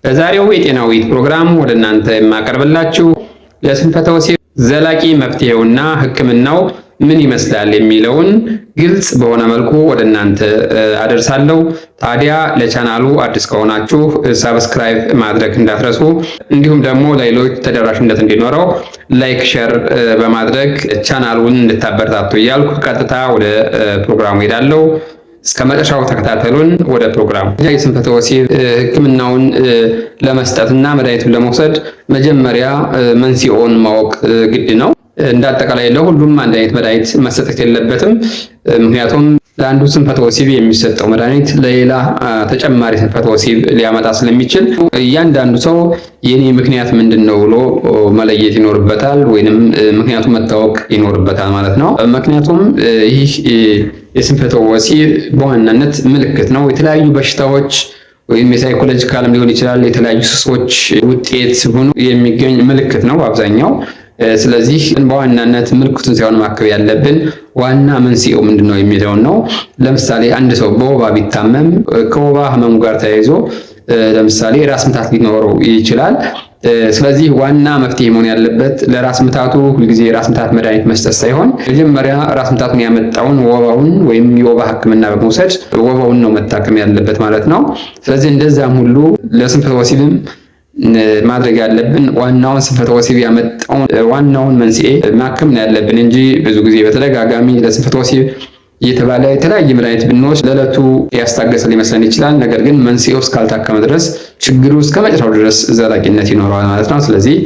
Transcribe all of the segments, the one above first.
በዛሬው የጤናዊት ፕሮግራም ወደ እናንተ የማቀርብላችሁ ለስንፈተ ወሲብ ዘላቂ መፍትሄውና ሕክምናው ምን ይመስላል የሚለውን ግልጽ በሆነ መልኩ ወደ እናንተ አደርሳለሁ። ታዲያ ለቻናሉ አዲስ ከሆናችሁ ሰብስክራይብ ማድረግ እንዳትረሱ፣ እንዲሁም ደግሞ ለሌሎች ተደራሽነት እንዲኖረው ላይክ፣ ሼር በማድረግ ቻናሉን እንድታበረታቱ እያልኩ ቀጥታ ወደ ፕሮግራሙ ሄዳለሁ። እስከ መጨረሻው ተከታተሉን። ወደ ፕሮግራሙ የስንፈተ ወሲብ ሕክምናውን ለመስጠትና መድኃኒቱን ለመውሰድ መጀመሪያ መንስኤውን ማወቅ ግድ ነው። እንዳጠቃላይ ለሁሉም አንድ አይነት መድኃኒት መሰጠት የለበትም። ምክንያቱም ለአንዱ ስንፈተ ወሲብ የሚሰጠው መድኃኒት ለሌላ ተጨማሪ ስንፈተ ወሲብ ሊያመጣ ስለሚችል እያንዳንዱ ሰው የኔ ምክንያት ምንድነው ብሎ መለየት ይኖርበታል፣ ወይንም ምክንያቱ መታወቅ ይኖርበታል ማለት ነው። ምክንያቱም ይህ የስንፈተ ወሲብ በዋናነት ምልክት ነው። የተለያዩ በሽታዎች ወይም የሳይኮሎጂካልም ሊሆን ይችላል፣ የተለያዩ ሱሶች ውጤት ሆኖ የሚገኝ ምልክት ነው አብዛኛው። ስለዚህ በዋናነት ምልክቱን ሳይሆን ማከብ ያለብን ዋና መንስኤው ምንድነው የሚለውን ነው። ለምሳሌ አንድ ሰው በወባ ቢታመም ከወባ ህመሙ ጋር ተያይዞ ለምሳሌ ራስ ምታት ሊኖረው ይችላል። ስለዚህ ዋና መፍትሄ መሆን ያለበት ለራስ ምታቱ ሁልጊዜ ራስ ምታት መድኃኒት መስጠት ሳይሆን መጀመሪያ ራስ ምታቱን ያመጣውን ወባውን ወይም የወባ ሕክምና በመውሰድ ወባውን ነው መታከም ያለበት ማለት ነው። ስለዚህ እንደዛም ሁሉ ለስንፈተ ወሲብም ማድረግ ያለብን ዋናውን ስንፈተ ወሲብ ያመጣውን ዋናውን መንስኤ ማከም ነው ያለብን እንጂ ብዙ ጊዜ በተደጋጋሚ ለስንፈተ ወሲብ እየተባለ የተለያየ መድኃኒት ብንወስድ ለዕለቱ ያስታገሰ ሊመስለን ይችላል። ነገር ግን መንስኤው እስካልታከመ ድረስ ችግሩ እስከ መጨረሻው ድረስ ዘላቂነት ይኖረዋል ማለት ነው። ስለዚህ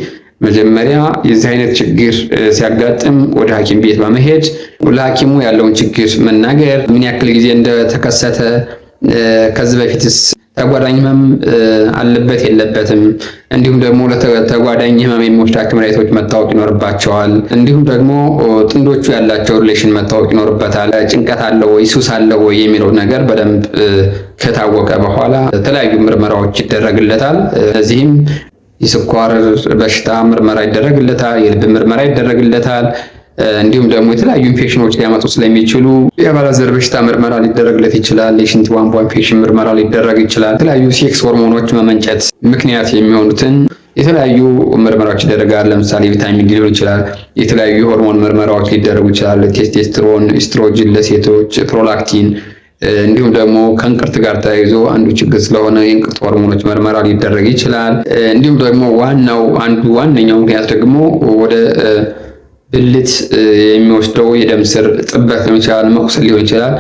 መጀመሪያ የዚህ አይነት ችግር ሲያጋጥም ወደ ሐኪም ቤት በመሄድ ለሐኪሙ ያለውን ችግር መናገር፣ ምን ያክል ጊዜ እንደተከሰተ፣ ከዚህ በፊትስ ተጓዳኝ ህመም አለበት የለበትም፣ እንዲሁም ደግሞ ለተጓዳኝ ህመም የሚወስዳቸው መድኃኒቶች መታወቅ ይኖርባቸዋል። እንዲሁም ደግሞ ጥንዶቹ ያላቸው ሪሌሽን መታወቅ ይኖርበታል። ጭንቀት አለው ወይ ሱስ አለው ወይ የሚለው ነገር በደንብ ከታወቀ በኋላ የተለያዩ ምርመራዎች ይደረግለታል። እዚህም የስኳር በሽታ ምርመራ ይደረግለታል፣ የልብ ምርመራ ይደረግለታል። እንዲሁም ደግሞ የተለያዩ ኢንፌክሽኖች ሊያመጡ ስለሚችሉ የአባላዘር በሽታ ምርመራ ሊደረግለት ይችላል። የሽንት ቧንቧ ኢንፌክሽን ምርመራ ሊደረግ ይችላል። የተለያዩ ሴክስ ሆርሞኖች መመንጨት ምክንያት የሚሆኑትን የተለያዩ ምርመራዎች ይደረጋል። ለምሳሌ ቪታሚን ዲ ሊሆን ይችላል። የተለያዩ የሆርሞን ምርመራዎች ሊደረጉ ይችላል። ቴስቴስትሮን፣ ኢስትሮጅን ለሴቶች፣ ፕሮላክቲን እንዲሁም ደግሞ ከእንቅርት ጋር ተያይዞ አንዱ ችግር ስለሆነ የእንቅርት ሆርሞኖች ምርመራ ሊደረግ ይችላል። እንዲሁም ደግሞ ዋነኛው ምክንያት ደግሞ ወደ ብልት የሚወስደው የደም ስር ጥበት ሊሆን ይችላል፣ መቁሰል ሊሆን ይችላል።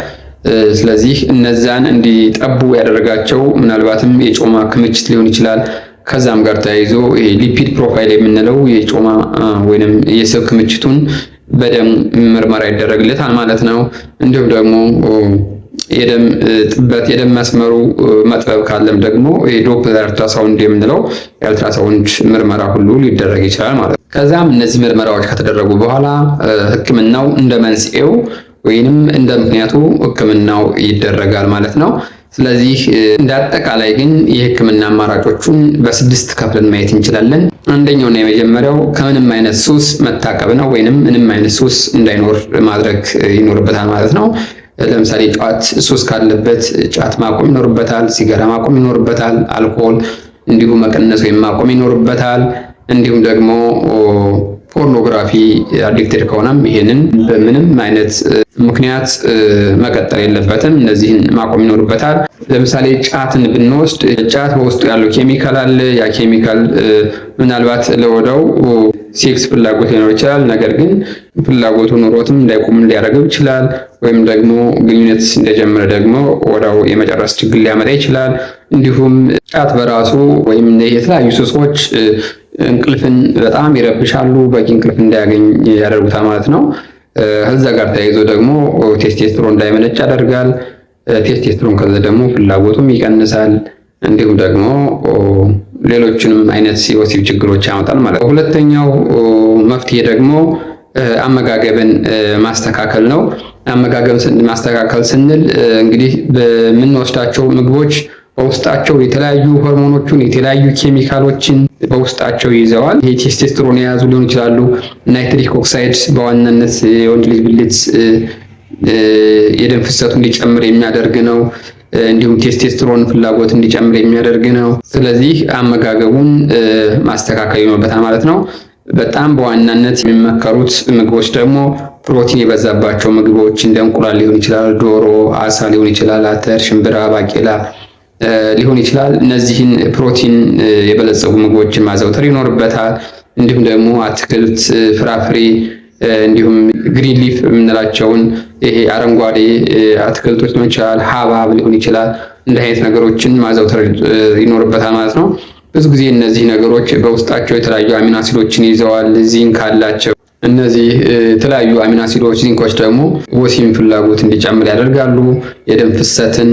ስለዚህ እነዛን እንዲጠቡ ያደረጋቸው ምናልባትም የጮማ ክምችት ሊሆን ይችላል። ከዛም ጋር ተያይዞ ሊፒድ ፕሮፋይል የምንለው የጮማ ወይንም የስብ ክምችቱን በደም ምርመራ ይደረግለታል ማለት ነው። እንዲሁም ደግሞ የደም ጥበት የደም መስመሩ መጥበብ ካለም ደግሞ የዶፕለር አልትራሳውንድ የምንለው የአልትራሳውንድ ምርመራ ሁሉ ሊደረግ ይችላል ማለት ነው። ከዛም እነዚህ ምርመራዎች ከተደረጉ በኋላ ሕክምናው እንደ መንስኤው ወይንም እንደ ምክንያቱ ሕክምናው ይደረጋል ማለት ነው። ስለዚህ እንደ አጠቃላይ ግን የሕክምና አማራጮቹን በስድስት ከፍለን ማየት እንችላለን። አንደኛውና የመጀመሪያው ከምንም አይነት ሱስ መታቀብ ነው፣ ወይንም ምንም አይነት ሱስ እንዳይኖር ማድረግ ይኖርበታል ማለት ነው። ለምሳሌ ጫት ሱስ ካለበት ጫት ማቆም ይኖርበታል። ሲጋራ ማቆም ይኖርበታል። አልኮል እንዲሁ መቀነስ ወይም ማቆም ይኖርበታል። እንዲሁም ደግሞ ፖርኖግራፊ አዲክትድ ከሆነም ይሄንን በምንም አይነት ምክንያት መቀጠል የለበትም። እነዚህን ማቆም ይኖርበታል። ለምሳሌ ጫትን ብንወስድ ጫት በውስጡ ያለው ኬሚካል አለ። ያ ኬሚካል ምናልባት ለወዳው ሴክስ ፍላጎት ሊኖር ይችላል። ነገር ግን ፍላጎቱ ኑሮትም እንዳይቆም ሊያደርገው ይችላል። ወይም ደግሞ ግንኙነት እንደጀመረ ደግሞ ወዳው የመጨረስ ችግር ሊያመጣ ይችላል። እንዲሁም ጫት በራሱ ወይም የተለያዩ ሱሶች እንቅልፍን በጣም ይረብሻሉ። በቂ እንቅልፍ እንዳያገኝ ያደርጉታል ማለት ነው። ከዛ ጋር ተያይዞ ደግሞ ቴስቴስትሮን እንዳይመነጭ ያደርጋል። ቴስቴስትሮን ከዛ ደግሞ ፍላጎቱም ይቀንሳል። እንዲሁም ደግሞ ሌሎችንም አይነት የወሲብ ችግሮች ያመጣል ማለት ነው። ሁለተኛው መፍትሄ ደግሞ አመጋገብን ማስተካከል ነው። አመጋገብን ማስተካከል ስንል እንግዲህ በምንወስዳቸው ምግቦች በውስጣቸው የተለያዩ ሆርሞኖችን የተለያዩ ኬሚካሎችን በውስጣቸው ይዘዋል። ይሄ ቴስቴስትሮን የያዙ ሊሆን ይችላሉ። ናይትሪክ ኦክሳይድ በዋናነት የወንድ ልጅ ብልት የደም ፍሰቱ እንዲጨምር የሚያደርግ ነው። እንዲሁም ቴስቴስትሮን ፍላጎት እንዲጨምር የሚያደርግ ነው። ስለዚህ አመጋገቡን ማስተካከል ይኖርበታል ማለት ነው። በጣም በዋናነት የሚመከሩት ምግቦች ደግሞ ፕሮቲን የበዛባቸው ምግቦች እንደ እንቁላል ሊሆን ይችላል፣ ዶሮ፣ አሳ ሊሆን ይችላል፣ አተር፣ ሽምብራ፣ ባቄላ ሊሆን ይችላል። እነዚህን ፕሮቲን የበለጸጉ ምግቦችን ማዘውተር ይኖርበታል። እንዲሁም ደግሞ አትክልት፣ ፍራፍሬ እንዲሁም ግሪን ሊፍ የምንላቸውን ይሄ አረንጓዴ አትክልቶች ሊሆን ይችላል፣ ሀብሀብ ሊሆን ይችላል። እንዲህ አይነት ነገሮችን ማዘውተር ይኖርበታል ማለት ነው። ብዙ ጊዜ እነዚህ ነገሮች በውስጣቸው የተለያዩ አሚኖ አሲዶችን ይዘዋል። ዚንክ አላቸው። እነዚህ የተለያዩ አሚኖ አሲዶች፣ ዚንኮች ደግሞ ወሲብን ፍላጎት እንዲጨምር ያደርጋሉ፣ የደም ፍሰትን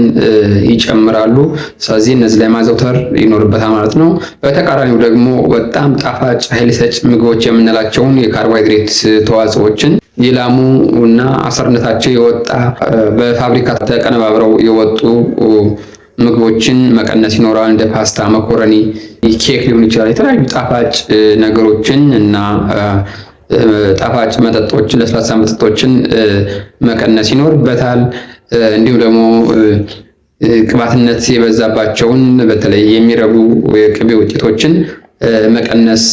ይጨምራሉ። ስለዚህ እነዚህ ላይ ማዘውተር ይኖርበታል ማለት ነው። በተቃራኒው ደግሞ በጣም ጣፋጭ ኃይል ሰጭ ምግቦች የምንላቸውን የካርቦሃይድሬት ተዋጽኦችን የላሙ እና አሰርነታቸው የወጣ በፋብሪካ ተቀነባብረው የወጡ ምግቦችን መቀነስ ይኖራል። እንደ ፓስታ፣ መኮረኒ፣ ኬክ ሊሆን ይችላል። የተለያዩ ጣፋጭ ነገሮችን እና ጣፋጭ መጠጦችን፣ ለስላሳ መጠጦችን መቀነስ ይኖርበታል። እንዲሁም ደግሞ ቅባትነት የበዛባቸውን በተለይ የሚረቡ የቅቤ ውጤቶችን መቀነስ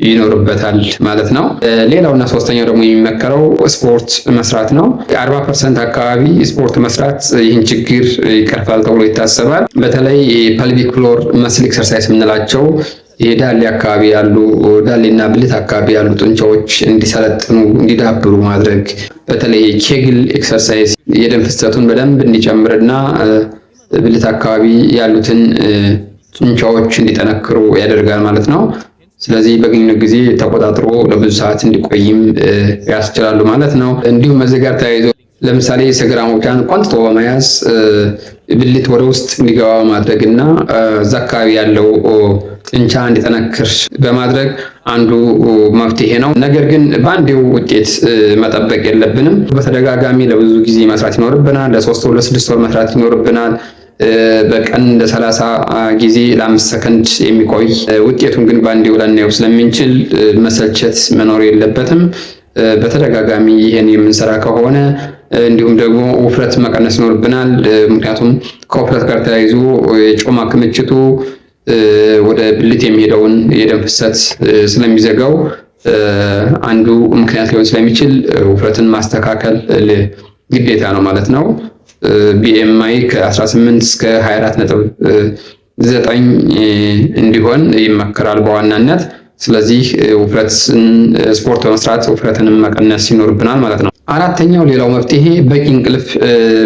ይኖርበታል ማለት ነው። ሌላውና ሶስተኛው ደግሞ የሚመከረው ስፖርት መስራት ነው። 40% አካባቢ ስፖርት መስራት ይህን ችግር ይቀርፋል ተብሎ ይታሰባል። በተለይ ፐልቪክ ፍሎር መስል ኤክሰርሳይዝ የምንላቸው የዳሌ አካባቢ ያሉ ዳሌና ብልት አካባቢ ያሉ ጡንቻዎች እንዲሰለጥኑ እንዲዳብሩ ማድረግ፣ በተለይ ኬግል ኤክሰርሳይዝ የደም ፍሰቱን በደንብ እንዲጨምርና ብልት አካባቢ ያሉትን ጡንቻዎች እንዲጠነክሩ ያደርጋል ማለት ነው። ስለዚህ በግንኙነት ጊዜ ተቆጣጥሮ ለብዙ ሰዓት እንዲቆይም ያስችላሉ ማለት ነው። እንዲሁም ከዚህ ጋር ተያይዞ ለምሳሌ ሰገራ መውጫን ቆንጥጦ በመያዝ ብልት ወደ ውስጥ እንዲገባ ማድረግና እዛ አካባቢ ያለው ጡንቻ እንዲጠነክር በማድረግ አንዱ መፍትሄ ነው። ነገር ግን በአንዴው ውጤት መጠበቅ የለብንም። በተደጋጋሚ ለብዙ ጊዜ መስራት ይኖርብናል። ለ3 ወር ለ6 ወር መስራት ይኖርብናል። በቀን ለ30 ጊዜ ለ5 ሰከንድ የሚቆይ ውጤቱን ግን በአንዴው ላናየው ስለምንችል መሰልቸት መኖር የለበትም። በተደጋጋሚ ይሄን የምንሰራ ከሆነ እንዲሁም ደግሞ ውፍረት መቀነስ ይኖርብናል። ምክንያቱም ከውፍረት ጋር ተያይዞ የጮማ ክምችቱ ወደ ብልት የሚሄደውን የደም ፍሰት ስለሚዘጋው አንዱ ምክንያት ሊሆን ስለሚችል ውፍረትን ማስተካከል ግዴታ ነው ማለት ነው። ቢኤምአይ ከ18 እስከ 24.9 እንዲሆን ይመከራል በዋናነት። ስለዚህ ውፍረትን ስፖርት በመስራት ውፍረትንም መቀነስ ይኖርብናል ማለት ነው። አራተኛው ሌላው መፍትሄ በቂ እንቅልፍ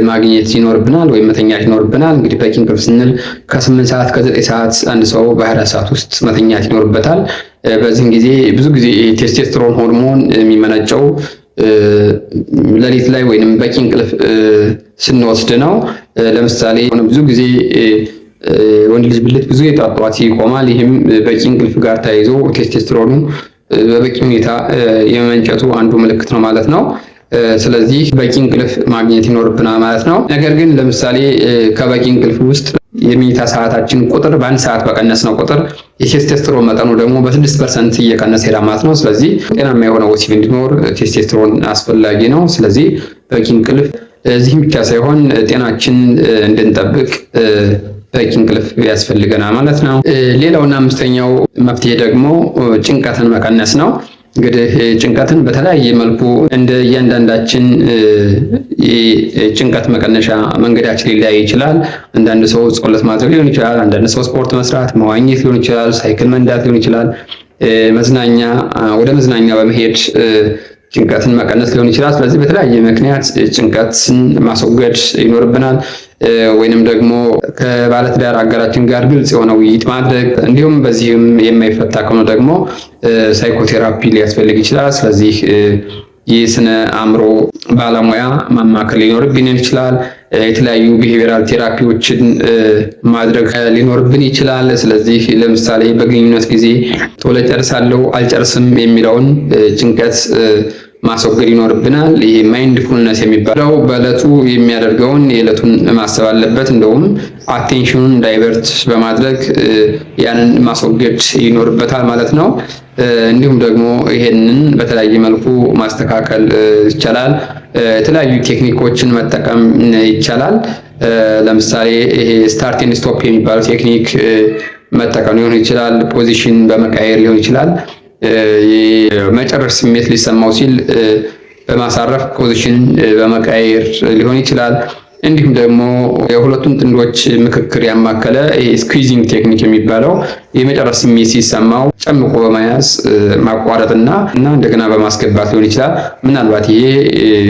ማግኘት ይኖርብናል ወይም መተኛት ይኖርብናል። እንግዲህ በቂ እንቅልፍ ስንል ከ8 ሰዓት ከ9 ሰዓት አንድ ሰው በ24 ሰዓት ውስጥ መተኛት ይኖርበታል። በዚህን ጊዜ ብዙ ጊዜ ቴስቴስትሮን ሆርሞን የሚመነጨው ሌሊት ላይ ወይንም በቂ እንቅልፍ ስንወስድ ነው። ለምሳሌ ብዙ ጊዜ ወንድ ልጅ ብልት ብዙ የጧጧት ይቆማል። ይህም በቂ እንቅልፍ ጋር ተያይዞ ቴስቴስትሮኑ በበቂ ሁኔታ የመመንጨቱ አንዱ ምልክት ነው ማለት ነው። ስለዚህ በቂ እንቅልፍ ማግኘት ይኖርብናል ማለት ነው። ነገር ግን ለምሳሌ ከበቂ እንቅልፍ ውስጥ የመኝታ ሰዓታችን ቁጥር በአንድ ሰዓት በቀነስ ነው ቁጥር የቴስቴስትሮን መጠኑ ደግሞ በ6% እየቀነሰ ሄዳ ማለት ነው። ስለዚህ ጤናማ የሆነ ወሲብ እንዲኖር ቴስቴስትሮን አስፈላጊ ነው። ስለዚህ በቂ እንቅልፍ እዚህም ብቻ ሳይሆን ጤናችን እንድንጠብቅ በቂ እንቅልፍ ያስፈልገናል ማለት ነው። ሌላውና አምስተኛው መፍትሄ ደግሞ ጭንቀትን መቀነስ ነው። እንግዲህ ጭንቀትን በተለያየ መልኩ እንደ እያንዳንዳችን ጭንቀት መቀነሻ መንገዳችን ሊለያይ ይችላል። አንዳንድ ሰው ጸሎት ማድረግ ሊሆን ይችላል። አንዳንድ ሰው ስፖርት መስራት፣ መዋኘት ሊሆን ይችላል። ሳይክል መንዳት ሊሆን ይችላል። ወደ መዝናኛ በመሄድ ጭንቀትን መቀነስ ሊሆን ይችላል። ስለዚህ በተለያየ ምክንያት ጭንቀትን ማስወገድ ይኖርብናል። ወይንም ደግሞ ከባለትዳር አጋራችን ጋር ግልጽ የሆነ ውይይት ማድረግ፣ እንዲሁም በዚህም የማይፈታ ከሆነ ደግሞ ሳይኮቴራፒ ሊያስፈልግ ይችላል። ስለዚህ የስነ አእምሮ ባለሙያ ማማከል ሊኖርብን ይችላል። የተለያዩ ቢሄቪራል ቴራፒዎችን ማድረግ ሊኖርብን ይችላል። ስለዚህ ለምሳሌ በግንኙነት ጊዜ ቶሎ ጨርሳለሁ አልጨርስም የሚለውን ጭንቀት ማስወገድ ይኖርብናል። ይሄ ማይንድፉልነስ የሚባለው በዕለቱ የሚያደርገውን የዕለቱን ማሰብ አለበት። እንደውም አቴንሽኑን ዳይቨርት በማድረግ ያንን ማስወገድ ይኖርበታል ማለት ነው። እንዲሁም ደግሞ ይሄንን በተለያየ መልኩ ማስተካከል ይቻላል። የተለያዩ ቴክኒኮችን መጠቀም ይቻላል። ለምሳሌ ይሄ ስታርት ኤንድ ስቶፕ የሚባለው ቴክኒክ መጠቀም ሊሆን ይችላል። ፖዚሽን በመቀየር ሊሆን ይችላል። መጨረስ ስሜት ሊሰማው ሲል በማሳረፍ ፖዚሽን በመቀየር ሊሆን ይችላል። እንዲሁም ደግሞ የሁለቱም ጥንዶች ምክክር ያማከለ ስኩዊዚንግ ቴክኒክ የሚባለው የመጨረስ ስሜት ሲሰማው ጨምቆ በመያዝ ማቋረጥና እንደገና በማስገባት ሊሆን ይችላል። ምናልባት ይሄ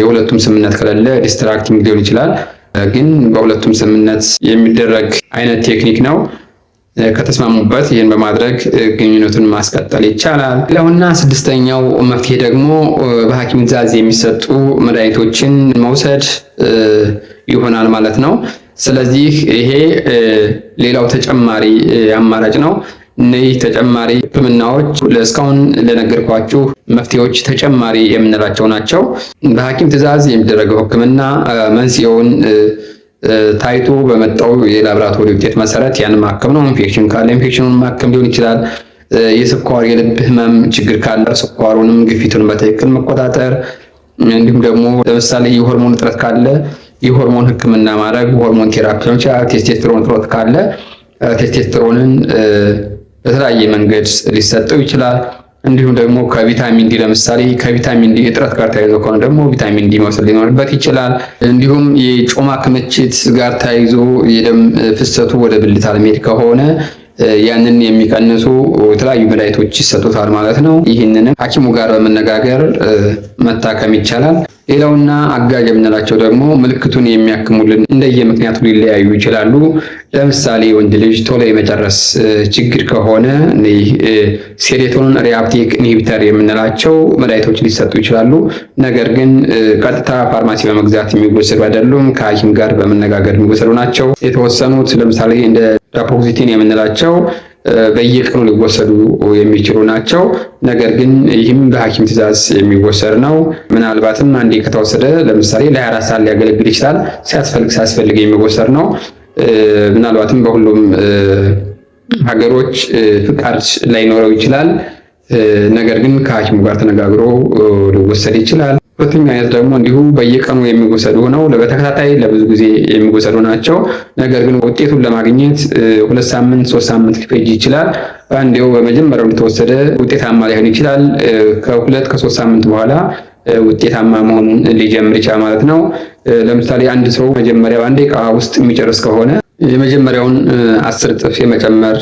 የሁለቱም ስምምነት ከሌለ ዲስትራክቲንግ ሊሆን ይችላል። ግን በሁለቱም ስምምነት የሚደረግ አይነት ቴክኒክ ነው። ከተስማሙበት ይህን በማድረግ ግንኙነቱን ማስቀጠል ይቻላል። ሌላውና ስድስተኛው መፍትሄ ደግሞ በሐኪም ትዕዛዝ የሚሰጡ መድኃኒቶችን መውሰድ ይሆናል ማለት ነው። ስለዚህ ይሄ ሌላው ተጨማሪ አማራጭ ነው። እነዚህ ተጨማሪ ሕክምናዎች እስካሁን ለነገርኳችሁ መፍትሄዎች ተጨማሪ የምንላቸው ናቸው። በሐኪም ትዕዛዝ የሚደረገው ሕክምና መንስኤውን ታይቶ በመጣው የላብራቶሪ ውጤት መሰረት ያን ማከም ነው። ኢንፌክሽን ካለ ኢንፌክሽኑን ማከም ሊሆን ይችላል። የስኳር የልብ ህመም ችግር ካለ ስኳሩንም ግፊቱን በትክክል መቆጣጠር፣ እንዲሁም ደግሞ ለምሳሌ የሆርሞን እጥረት ካለ የሆርሞን ህክምና ማድረግ፣ ሆርሞን ቴራፒ ሊሆን ይችላል። ቴስቴስትሮን እጥረት ካለ ቴስቴስትሮንን በተለያየ መንገድ ሊሰጠው ይችላል። እንዲሁም ደግሞ ከቪታሚን ዲ ለምሳሌ ከቪታሚን ዲ እጥረት ጋር ተያይዞ ከሆነ ደግሞ ቪታሚን ዲ መውሰድ ሊኖርበት ይችላል። እንዲሁም የጮማ ክምችት ጋር ተያይዞ የደም ፍሰቱ ወደ ብልት አለመሄድ ከሆነ ያንን የሚቀንሱ የተለያዩ መድኃኒቶች ይሰጡታል ማለት ነው። ይህንንም ሐኪሙ ጋር በመነጋገር መታከም ይቻላል። ሌላውና አጋዥ የምንላቸው ደግሞ ምልክቱን የሚያክሙልን እንደየምክንያቱ ሊለያዩ ይችላሉ። ለምሳሌ ወንድ ልጅ ቶሎ የመጨረስ ችግር ከሆነ ሴሮቶኒን ሪአፕቴክ ኢንሂቢተር የምንላቸው መድኃኒቶች ሊሰጡ ይችላሉ። ነገር ግን ቀጥታ ፋርማሲ በመግዛት የሚወሰዱ አይደሉም። ከሐኪም ጋር በመነጋገር የሚወሰዱ ናቸው። የተወሰኑት ለምሳሌ እንደ ዳፓክሲቲን የምንላቸው በየቀኑ ሊወሰዱ የሚችሉ ናቸው። ነገር ግን ይህም በሐኪም ትዕዛዝ የሚወሰድ ነው። ምናልባትም አንዴ ከተወሰደ ለምሳሌ ለ24 ሰዓት ሊያገለግል ይችላል። ሲያስፈልግ የሚወሰድ ነው። ምናልባትም በሁሉም ሀገሮች ፍቃድ ላይኖረው ይችላል። ነገር ግን ከሐኪሙ ጋር ተነጋግሮ ሊወሰድ ይችላል። ሁለተኛው አይነት ደግሞ እንዲሁ በየቀኑ የሚወሰዱ ሆነው በተከታታይ ለብዙ ጊዜ የሚወሰዱ ናቸው። ነገር ግን ውጤቱን ለማግኘት 2 ሳምንት 3 ሳምንት ሊፈጅ ይችላል። አንዴው በመጀመሪያው እንደተወሰደ ውጤታማ ሊሆን ይችላል። ከ2 ከ3 ሳምንት በኋላ ውጤታማ መሆኑን ሊጀምር ይችላል ማለት ነው። ለምሳሌ አንድ ሰው መጀመሪያ በአንድ ደቂቃ ውስጥ የሚጨርስ ከሆነ የመጀመሪያውን 10 እጥፍ የመጨመር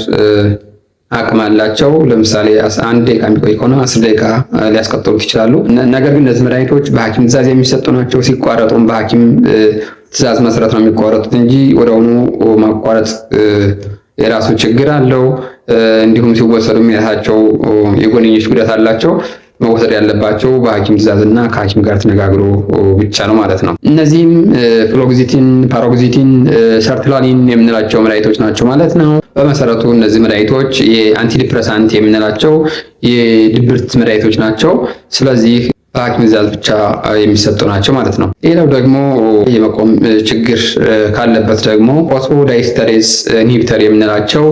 አቅም አላቸው። ለምሳሌ 1 ደቂቃ የሚቆይ ከሆነ 10 ደቂቃ ሊያስቀጥሉት ይችላሉ። ነገር ግን እነዚህ መድኃኒቶች በሐኪም ትዕዛዝ የሚሰጡ ናቸው። ሲቋረጡም በሐኪም ትዕዛዝ መሰረት ነው የሚቋረጡት እንጂ ወዲያውኑ ማቋረጥ የራሱ ችግር አለው። እንዲሁም ሲወሰዱም የራሳቸው የጎንዮሽ ጉዳት አላቸው። መወሰድ ያለባቸው በሐኪም ትዕዛዝና ከሐኪም ጋር ተነጋግሮ ብቻ ነው ማለት ነው። እነዚህም ፍሎግዚቲን፣ ፓሮግዚቲን፣ ሰርትላኒን የምንላቸው መድኃኒቶች ናቸው ማለት ነው። በመሰረቱ እነዚህ መድኃኒቶች የአንቲዲፕረሳንት የምንላቸው የድብርት መድኃኒቶች ናቸው። ስለዚህ በሐኪም ትዕዛዝ ብቻ የሚሰጡ ናቸው ማለት ነው። ሌላው ደግሞ የመቆም ችግር ካለበት ደግሞ ፎስፎዳይስተሬዝ ኢንሂቢተር የምንላቸው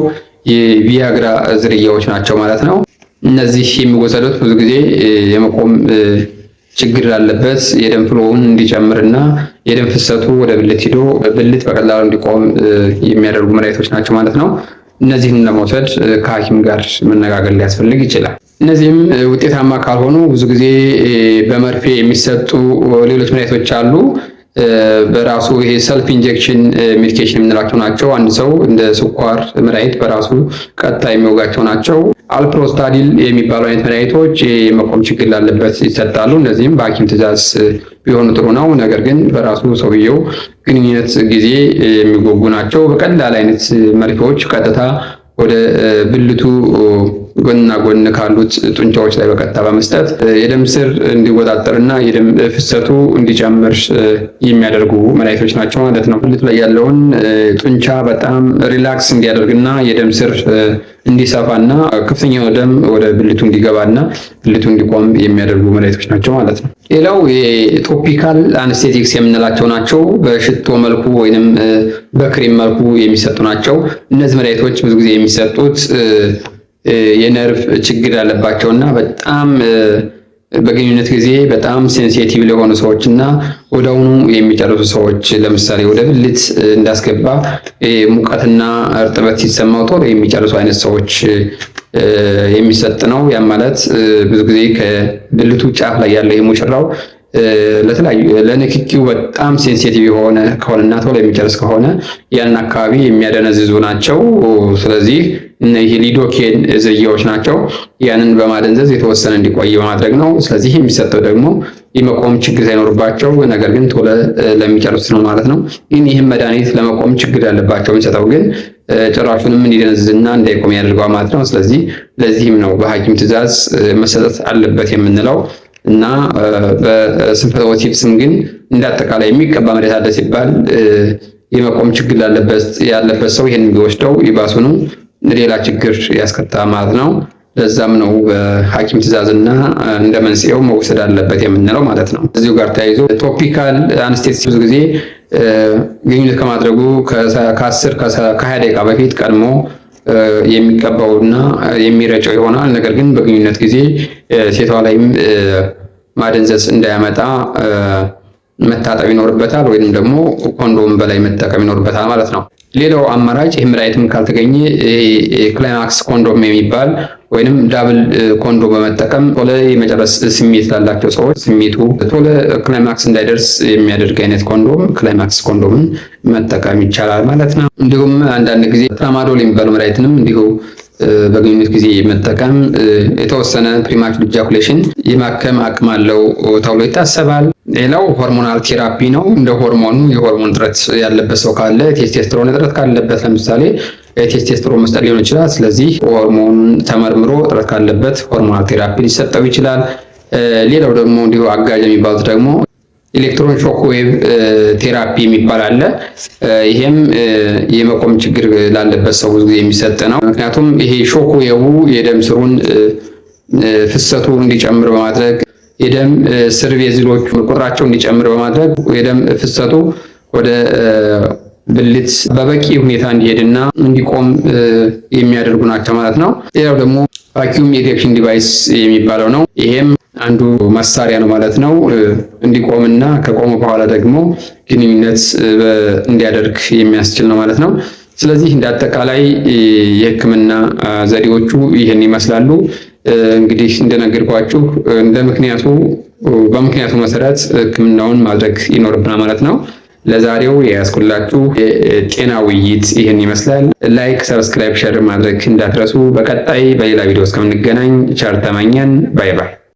የቪያግራ ዝርያዎች ናቸው ማለት ነው። እነዚህ የሚወሰዱት ብዙ ጊዜ የመቆም ችግር ላለበት የደም ፍሎውን እንዲጨምርና የደም ፍሰቱ ወደ ብልት ሂዶ ብልት በቀላሉ እንዲቆም የሚያደርጉ መድኃኒቶች ናቸው ማለት ነው። እነዚህን ለመውሰድ ከሐኪም ጋር መነጋገር ሊያስፈልግ ይችላል። እነዚህም ውጤታማ ካልሆኑ ብዙ ጊዜ በመርፌ የሚሰጡ ሌሎች መድኃኒቶች አሉ። በራሱ ይሄ ሰልፍ ኢንጀክሽን ሜዲኬሽን የምንላቸው ናቸው። አንድ ሰው እንደ ስኳር መድኃኒት በራሱ ቀጥታ የሚወጋቸው ናቸው። አልፕሮስታዲል የሚባሉ አይነት መድኃኒቶች የመቆም ችግር ላለበት ይሰጣሉ። እነዚህም በሐኪም ትዕዛዝ ቢሆኑ ጥሩ ነው። ነገር ግን በራሱ ሰውየው ግንኙነት ጊዜ የሚወጉ ናቸው። በቀላል አይነት መርፌዎች ቀጥታ ወደ ብልቱ ጎንና ጎን ካሉት ጡንቻዎች ላይ በቀጥታ በመስጠት የደም ስር እንዲወጣጠርና የደም ፍሰቱ እንዲጨምር የሚያደርጉ መድኃኒቶች ናቸው ማለት ነው። ብልቱ ላይ ያለውን ጡንቻ በጣም ሪላክስ እንዲያደርግና የደም ስር እንዲሰፋና ከፍተኛ ደም ወደ ብልቱ እንዲገባና ብልቱ እንዲቆም የሚያደርጉ መድኃኒቶች ናቸው ማለት ነው። ሌላው የቶፒካል አነስቴቲክስ የምንላቸው ናቸው። በሽቶ መልኩ ወይንም በክሬም መልኩ የሚሰጡ ናቸው። እነዚህ መድኃኒቶች ብዙ ጊዜ የሚሰጡት የነርቭ ችግር ያለባቸውና በጣም በግንኙነት ጊዜ በጣም ሴንሲቲቭ ለሆኑ ሰዎች እና ወዲያውኑ የሚጨርሱ ሰዎች ለምሳሌ ወደ ብልት እንዳስገባ ሙቀትና እርጥበት ሲሰማው ቶሎ የሚጨርሱ አይነት ሰዎች የሚሰጥ ነው። ያ ማለት ብዙ ጊዜ ከብልቱ ጫፍ ላይ ያለው የሙሽራው ለንክኪው በጣም ሴንሲቲቭ የሆነ ከሆነና ቶሎ የሚጨርስ ከሆነ ያን አካባቢ የሚያደነዝዙ ናቸው። ስለዚህ እነዚህ ሊዶኬን ዝርያዎች ናቸው። ያንን በማደንዘዝ የተወሰነ እንዲቆይ በማድረግ ነው። ስለዚህ የሚሰጠው ደግሞ የመቆም ችግር ሳይኖርባቸው ነገር ግን ቶሎ ለሚጨርስ ነው ማለት ነው። ይህም መድኃኒት ለመቆም ችግር ያለባቸው የሚሰጠው ግን ጭራሹንም እንዲደነዝዝና እንዳይቆም ያደርገዋል ማለት ነው። ስለዚህ ለዚህም ነው በሐኪም ትዕዛዝ መሰጠት አለበት የምንለው እና በስንፈተ ወሲብ ስም ግን እንዳጠቃላይ የሚቀባ መድኃኒት አለ ሲባል የመቆም ችግር ያለበት ሰው ይሄን ቢወስደው ይባሱኑ ሌላ ችግር ያስከትላል ማለት ነው። ለዛም ነው በሐኪም ትዕዛዝና እንደ መንስኤው መወሰድ አለበት የምንለው ማለት ነው። እዚሁ ጋር ተያይዞ ቶፒካል አነስቴቲክ ብዙ ጊዜ ግንኙነት ከማድረጉ ከ10 ከ20 ደቂቃ በፊት ቀድሞ የሚቀባውና የሚረጨው ይሆናል። ነገር ግን በግንኙነት ጊዜ ሴቷ ላይም ማደንዘዝ እንዳያመጣ መታጠብ ይኖርበታል፣ ወይንም ደግሞ ኮንዶም በላይ መጠቀም ይኖርበታል ማለት ነው። ሌላው አማራጭ ይህ መድኃኒትም ካልተገኘ ክላይማክስ ኮንዶም የሚባል ወይንም ዳብል ኮንዶም በመጠቀም ቶሎ የመጨረስ ስሜት ላላቸው ሰዎች ስሜቱ ቶሎ ክላይማክስ እንዳይደርስ የሚያደርግ አይነት ኮንዶም ክላይማክስ ኮንዶምን መጠቀም ይቻላል ማለት ነው። እንዲሁም አንዳንድ ጊዜ ትራማዶል የሚባለው መድኃኒትንም እንዲሁ በግንኙነት ጊዜ መጠቀም የተወሰነ ፕሪማቹር ኢጃኩሌሽን የማከም አቅም አለው ተብሎ ይታሰባል። ሌላው ሆርሞናል ቴራፒ ነው። እንደ ሆርሞኑ የሆርሞን እጥረት ያለበት ሰው ካለ ቴስቴስትሮን እጥረት ካለበት ለምሳሌ ቴስቴስትሮን መስጠት ሊሆን ይችላል። ስለዚህ ሆርሞን ተመርምሮ እጥረት ካለበት ሆርሞናል ቴራፒ ሊሰጠው ይችላል። ሌላው ደግሞ እንዲሁ አጋዥ የሚባሉት ደግሞ ኤሌክትሮን ሾክ ዌቭ ቴራፒ የሚባል አለ። ይሄም የመቆም ችግር ላለበት ሰው ብዙ ጊዜ የሚሰጥ ነው። ምክንያቱም ይሄ ሾክ ዌቭ የደም ስሩን ፍሰቱ እንዲጨምር በማድረግ የደም ስር ቬዝሎች ቁጥራቸው እንዲጨምር በማድረግ የደም ፍሰቱ ወደ ብልት በበቂ ሁኔታ እንዲሄድና እንዲቆም የሚያደርጉ ናቸው ማለት ነው። ሌላው ደግሞ ቫኪዩም ኢሬክሽን ዲቫይስ የሚባለው ነው። ይሄም አንዱ መሳሪያ ነው ማለት ነው። እንዲቆምና ከቆመ በኋላ ደግሞ ግንኙነት እንዲያደርግ የሚያስችል ነው ማለት ነው። ስለዚህ እንደ አጠቃላይ የሕክምና ዘዴዎቹ ይህን ይመስላሉ። እንግዲህ እንደነገርኳችሁ በምክንያቱ መሰረት ሕክምናውን ማድረግ ይኖርብናል ማለት ነው። ለዛሬው የያዝኩላችሁ የጤና ውይይት ይህን ይመስላል። ላይክ፣ ሰብስክራይብ፣ ሼር ማድረግ እንዳትረሱ። በቀጣይ በሌላ ቪዲዮ እስከምንገናኝ ቸር ተመኘን። ባይ ባይ።